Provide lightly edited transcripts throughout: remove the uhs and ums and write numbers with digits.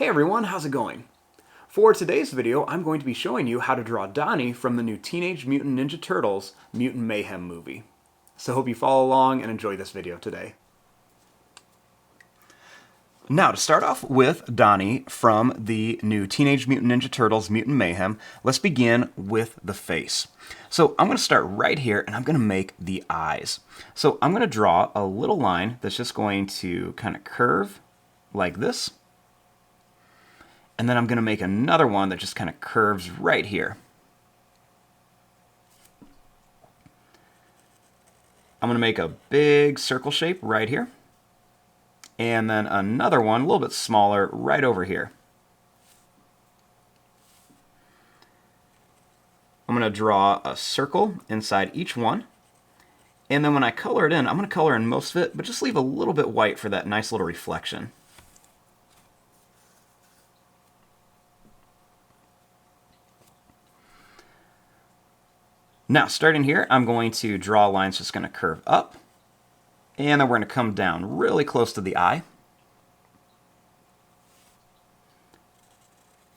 Hey everyone, how's it going? For today's video, I'm going to be showing you how to draw Donnie from the new Teenage Mutant Ninja Turtles Mutant Mayhem movie. So hope you follow along and enjoy this video today. Now, to start off with Donnie from the new Teenage Mutant Ninja Turtles Mutant Mayhem, let's begin with the face. So I'm going to start right here and I'm going to make the eyes. So I'm going to draw a little line that's just going to kind of curve like this. And then I'm going to make another one that just kind of curves right here. I'm going to make a big circle shape right here. And then another one, a little bit smaller, right over here. I'm going to draw a circle inside each one. And then when I color it in, I'm going to color in most of it, but just leave a little bit white for that nice little reflection. Now, starting here, I'm going to draw lines just going to curve up. And then we're going to come down really close to the eye.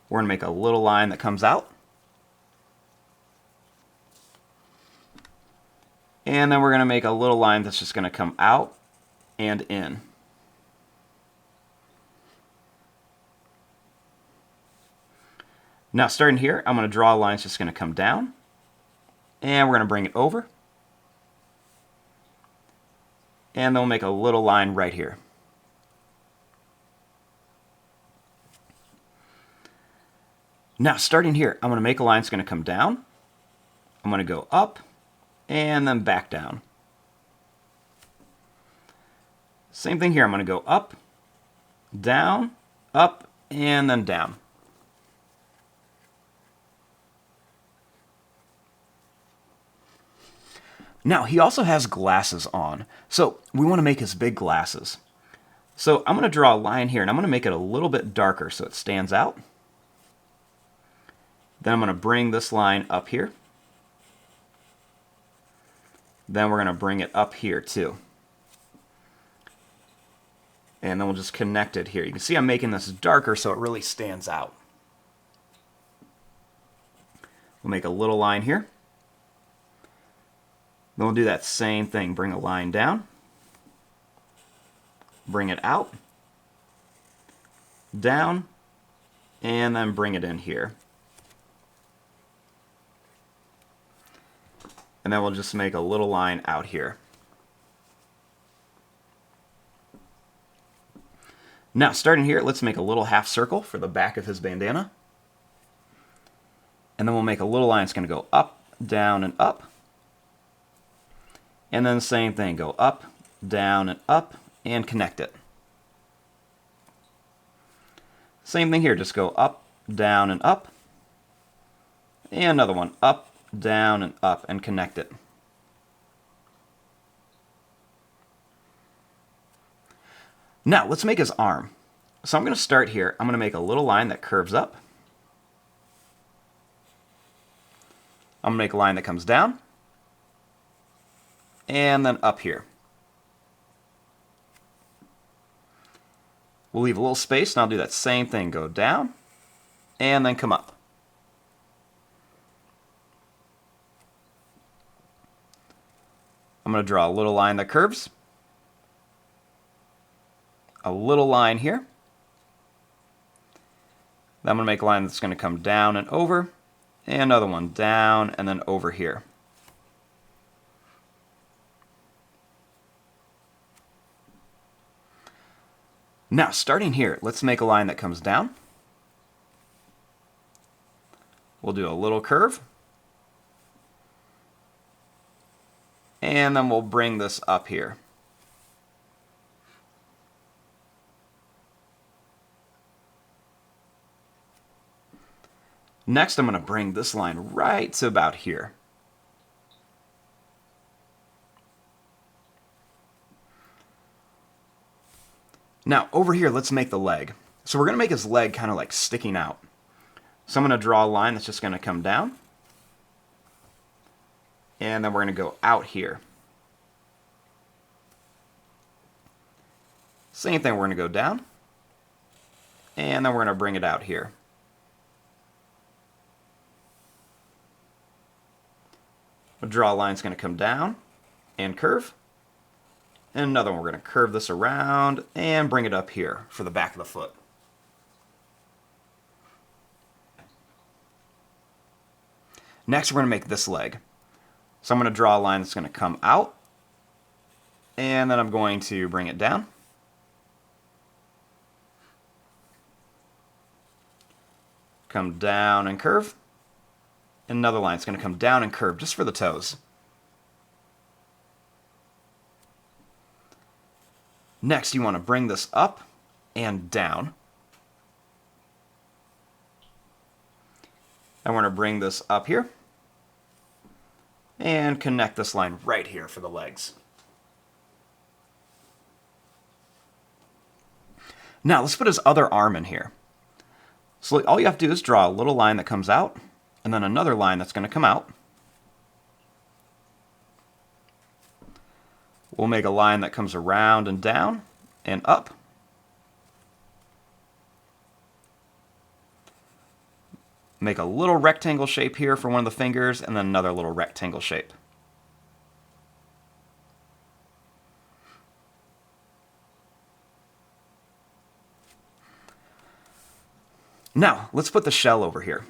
We're going to make a little line that comes out. And then we're going to make a little line that's just going to come out and in. Now, starting here, I'm going to draw a line that's just going to come down. And we're going to bring it over. And then we'll make a little line right here. Now, starting here, I'm going to make a line that's going to come down. I'm going to go up and then back down. Same thing here. I'm going to go up, and then down. Now, he also has glasses on, so we want to make his big glasses. So I'm going to draw a line here, and I'm going to make it a little bit darker so it stands out. Then I'm going to bring this line up here. Then we're going to bring it up here, too. And then we'll just connect it here. You can see I'm making this darker so it really stands out. We'll make a little line here. Then we'll do that same thing. Bring a line down. Bring it out. Down. And then bring it in here. And then we'll just make a little line out here. Now, starting here, let's make a little half circle for the back of his bandana. And then we'll make a little line that's going to go up, down, and up. And then the same thing, go up, down, and connect it. Same thing here, just go up, down, and up. And another one, up, down, and connect it. Now, let's make his arm. So I'm going to start here. I'm going to make a little line that curves up. I'm going to make a line that comes down. And then up here. We'll leave a little space, and I'll do that same thing. Go down, and then come up. I'm going to draw a little line that curves. A little line here. Then I'm going to make a line that's going to come down and over. And another one down and then over here. Now, starting here, let's make a line that comes down. We'll do a little curve. And then we'll bring this up here. Next, I'm going to bring this line right to about here. Now, over here, let's make the leg. So we're going to make his leg kind of like sticking out. So I'm going to draw a line that's just going to come down. And then we're going to go out here. Same thing, we're going to go down. and then we're going to bring it out here. The draw line's going to come down and curve. And another one, we're going to curve this around and bring it up here for the back of the foot. Next, we're going to make this leg. So I'm going to draw a line that's going to come out, and then I'm going to bring it down. Come down and curve. Another line is going to come down and curve just for the toes. Next, you want to bring this up and down. I want to bring this up here and connect this line right here for the legs. Now, let's put his other arm in here. So all you have to do is draw a little line that comes out, and then another line that's going to come out. We'll make a line that comes around and down and up. Make a little rectangle shape here for one of the fingers, and then another little rectangle shape. Now, let's put the shell over here.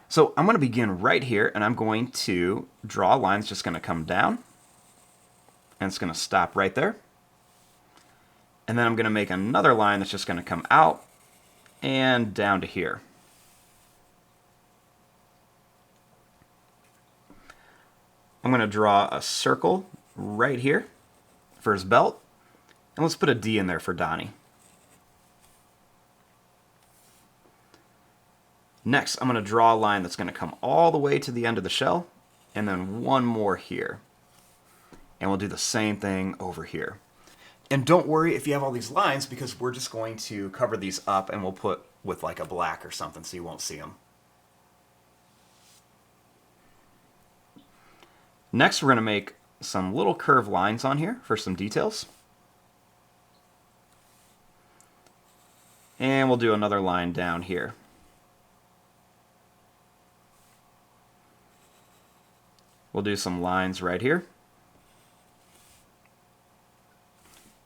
So I'm going to begin right here, and I'm going to draw a line that's just going to come down, and it's going to stop right there. And then I'm going to make another line that's just going to come out and down to here. I'm going to draw a circle right here for his belt, and let's put a D in there for Donnie. Next, I'm going to draw a line that's going to come all the way to the end of the shell, and then one more here. And we'll do the same thing over here. And don't worry if you have all these lines, because we're just going to cover these up, and we'll put with like a black or something so you won't see them. Next, we're going to make some little curved lines on here for some details. And we'll do another line down here. We'll do some lines right here.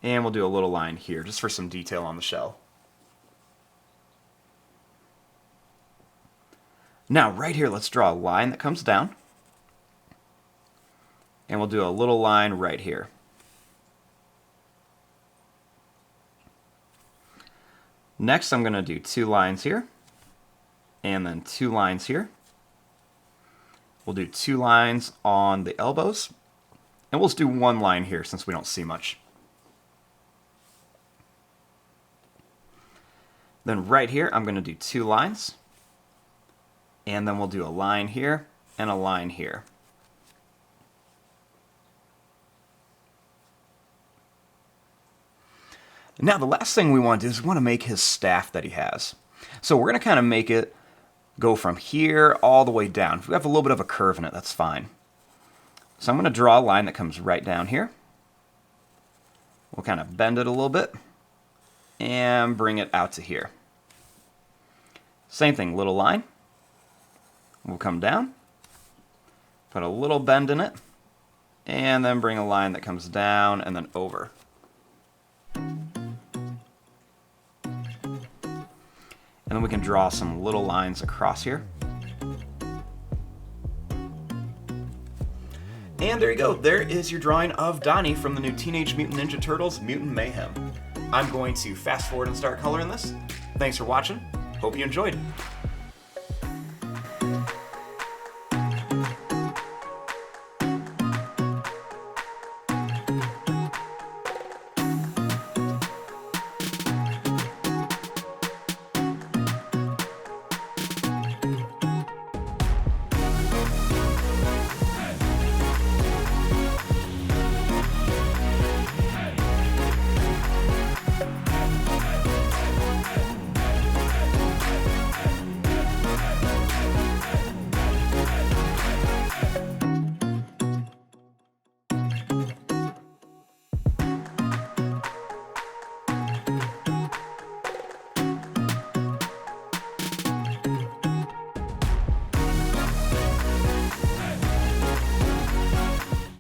And we'll do a little line here just for some detail on the shell. Now, right here, let's draw a line that comes down. And we'll do a little line right here. Next, I'm going to do two lines here. And then two lines here. We'll do two lines on the elbows. And we'll just do one line here since we don't see much. Then right here, I'm going to do two lines. And then we'll do a line here and a line here. Now, the last thing we want to do is we want to make his staff that he has. So we're going to kind of make it go from here all the way down. If we have a little bit of a curve in it, that's fine. So I'm going to draw a line that comes right down here. We'll kind of bend it a little bit and bring it out to here. Same thing, little line. We'll come down, put a little bend in it, and then bring a line that comes down and then over. And then we can draw some little lines across here. And there you go. There is your drawing of Donnie from the new Teenage Mutant Ninja Turtles Mutant Mayhem. I'm going to fast forward and start coloring this. Thanks for watching. Hope you enjoyed.